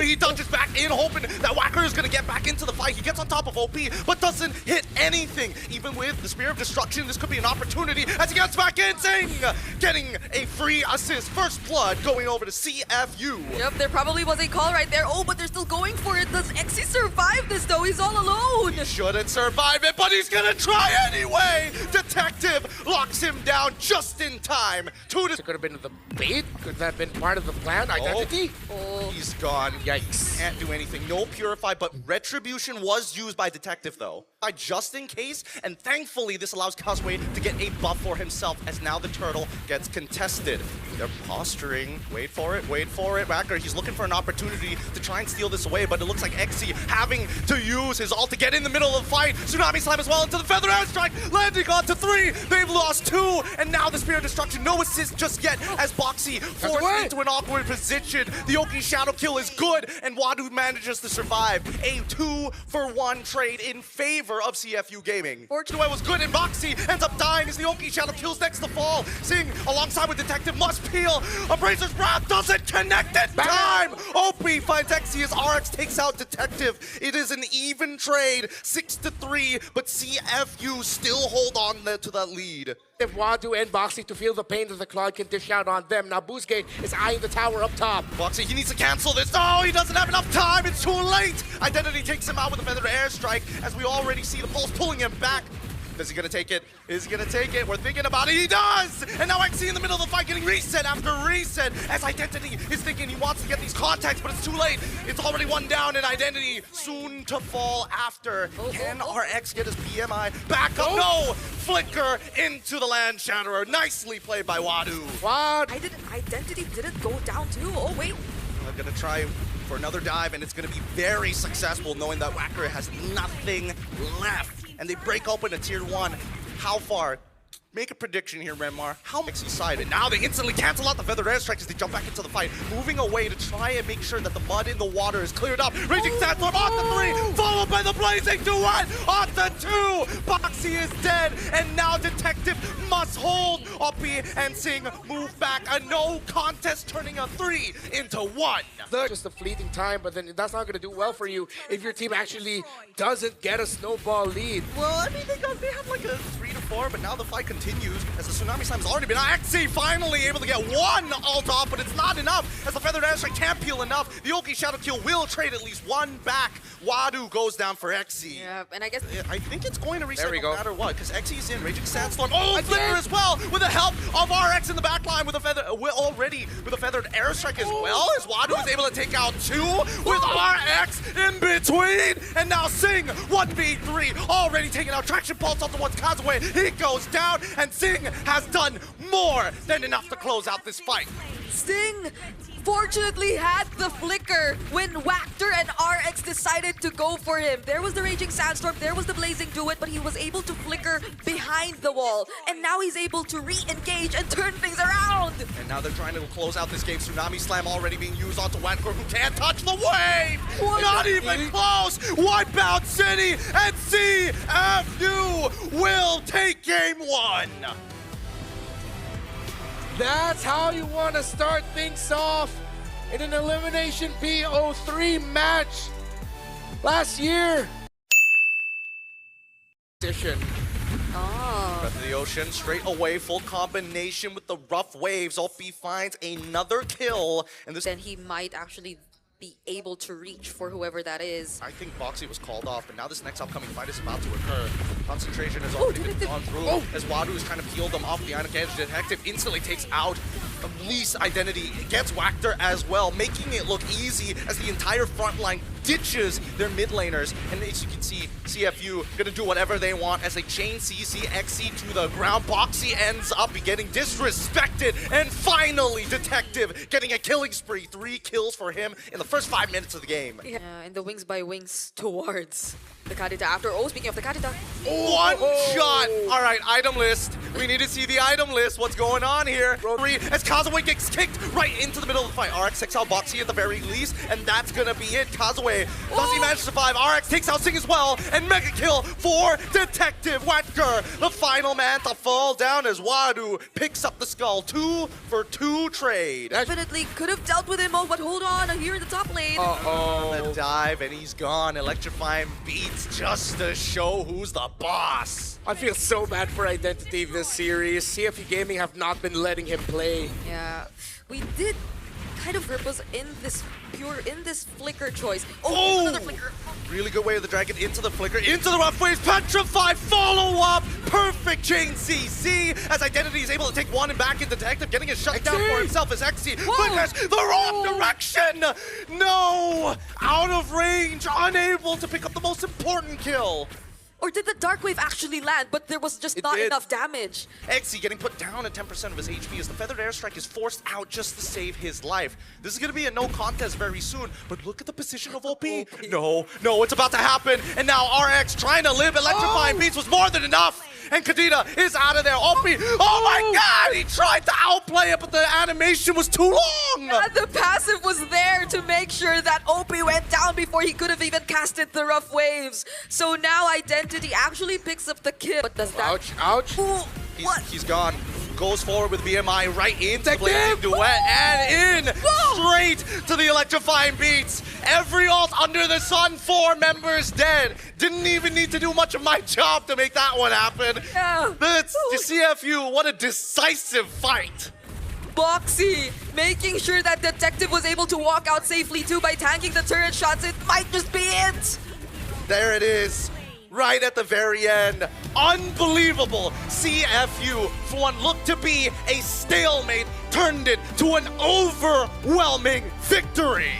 he dodges back in, hoping that Wacker is gonna get back into the fight. He gets on top of OP, but doesn't hit anything. Even with the Spear of Destruction, this could be an opportunity as he gets back in, Zing! Getting a free assist. First blood going over to CFU. Yep, there probably was a call right there. Oh, but they're still going for it. Does Xe survive this though? He's all alone. He shouldn't survive it, but he's gonna try anyway! Detective locks him down just in time. It could have been the bait. Could that have been part of the plan? Identity? Oh. He's gone. Yikes. Can't do anything. No Purify, but Retribution was used by Detective though. Just in case, and thankfully this allows Cosway to get a buff for himself as now the turtle gets contested. They're posturing. Wait for it, wait for it. Wacker, he's looking for an opportunity to try and steal this away, but it looks like Xe having to use his ult to get in the middle of the fight. Tsunami Slam as well into the Feather Airstrike, landing on to 3. They've lost 2, and now the Spear of Destruction. No assist just yet as Boxy forced into an awkward position. The Oki Shadow Kill is good, and Wadu manages to survive. A 2-for-1 trade in favor of CFU Gaming. Fortunately, was good, and Boxy ends up dying as the Oki Shadow Kills next to fall. Sing alongside with Detective must peel. Abraser's Wrath doesn't connect in time. OP finds Xe as RX takes out Detective. It is an even trade, 6-3, but CFU still hold on to that lead. If Wadu and Boxy to feel the pain that the Claude can dish out on them. Now Bousquet is eyeing the tower up top. Boxy, he needs to cancel this. No, he doesn't have enough time. It's too late. Identity takes him out with a Feather Airstrike as we already see the Pulse pulling him back. Is he gonna take it? Is he gonna take it? We're thinking about it. He does! And now Xe in the middle of the fight getting reset after reset as Identity is thinking he wants to get these contacts, but it's too late. It's already one down and Identity soon to fall after. Can RX get his PMI back up? No! Flicker into the Land Shatterer. Nicely played by Wadu. What? Identity didn't go down too. Oh, wait. I'm gonna try for another dive, and it's gonna be very successful knowing that Wacker has nothing left. And they break open a tier 1. How far? Make a prediction here, Renmar. How Xe side? And now they instantly cancel out the Feather Airstrike as they jump back into the fight, moving away to try and make sure that the mud in the water is cleared up. Raging Sandstorm on the 3, followed by the Blazing Duet on the 2. Boxy is dead, and now Detective must hold. Oppie and Sing move back. A no contest turning a 3 into 1. Just a fleeting time, but then that's not going to do well for you if your team actually doesn't get a snowball lead. Well, I mean, they have like a 3-4, but now the fight continues as the Tsunami Slam has already been Xe finally able to get 1 ult off, but it's not enough as the Feathered Airstrike can't peel enough. The Oki Shadow Kill will trade at least 1 back. Wadu goes down for Xe. Yeah, and I guess I think it's going to reset no go. matter what, because Xe's in. Raging Sandstorm. Oh, Flicker as well, with the help of RX in the backline with a feather, already with a Feathered Airstrike as well, as Wadu is able to take out 2 with RX in between. And now Sing, 1v3, already taking out Traction Pulse off the one's Cosway. He goes down, and Sing has done more than enough to close out this fight. Sting fortunately had the flicker when Wachter and RX decided to go for him. There was the Raging Sandstorm, there was the Blazing Duet, but he was able to flicker behind the wall. And now he's able to re-engage and turn things around. And now they're trying to close out this game. Tsunami Slam already being used onto Wacker, who can't touch the wave! Not even close! Wipeout City, and CFU will take game 1! That's how you want to start things off in an Elimination BO3 match last year. Breath of the Ocean, straight away, full combination with the rough waves. Opie finds another kill, and this Then he might actually be able to reach for whoever that is. I think Boxy was called off, but now this next upcoming fight is about to occur. Concentration has already been gone through as Wadu is trying to peel them off the Ionic Edge. Detective instantly takes out Lease Identity, gets Wachter as well, making it look easy as the entire front line ditches their mid laners. And as you can see, CFU gonna do whatever they want as they chain CC Xe to the ground. Boxy ends up getting disrespected, and finally Detective getting a killing spree. 3 kills for him in the first 5 minutes of the game. Yeah, and the wings by wings towards the Kadita after. Oh, speaking of the Kadita. One shot! All right, item list. We need to see the item list. What's going on here? As Cosaway gets kicked right into the middle of the fight. RX takes out Boxy at the very least, and that's gonna be it. Cosaway away. Does he manage to survive? RX takes out Sing as well, and mega kill for Detective Wetker. The final man to fall down as Wadu picks up the skull. 2 for 2 trade. Definitely could have dealt with him, but hold on, here in the top lane. The dive, and he's gone. Electrifying beats just to show who's the boss. I feel so bad for Identity this series. CFE Gaming have not been letting him play. Yeah, we did kind of purpose in this flicker choice. Oh! Another flicker. Really good way of the dragon into the flicker, into the rough waves, petrified, follow up, perfect chain CC as Identity is able to take one and back in Detective, getting a shutdown for himself as XC flickers the wrong direction. No, out of range, unable to pick up the most important kill. Or did the Dark Wave actually land, but there was just not enough damage? XC getting put down at 10% of his HP as the Feathered Airstrike is forced out just to save his life. This is going to be a no contest very soon, but look at the position of OP. No, it's about to happen. And now RX trying to live. Electrifying Beats was more than enough. And Kadena is out of there. OP, oh my god, he tried to outplay it, but the animation was too long. Yeah, the passive was there to make sure that OP went down before he could have even casted the rough waves. So now Identity actually picks up the kill. But does that... Ouch. Ooh, what? He's gone. Goes forward with BMI right into the Blazing Duet and in straight to the Electrifying Beats. Every ult under the sun, 4 members dead. Didn't even need to do much of my job to make that one happen. Yeah. That's the CFU. What a decisive fight. Boxy making sure that Detective was able to walk out safely too by tanking the turret shots. It might just be it. There it is. Right at the very end. Unbelievable. CFU, for what looked to be a stalemate, turned it to an overwhelming victory.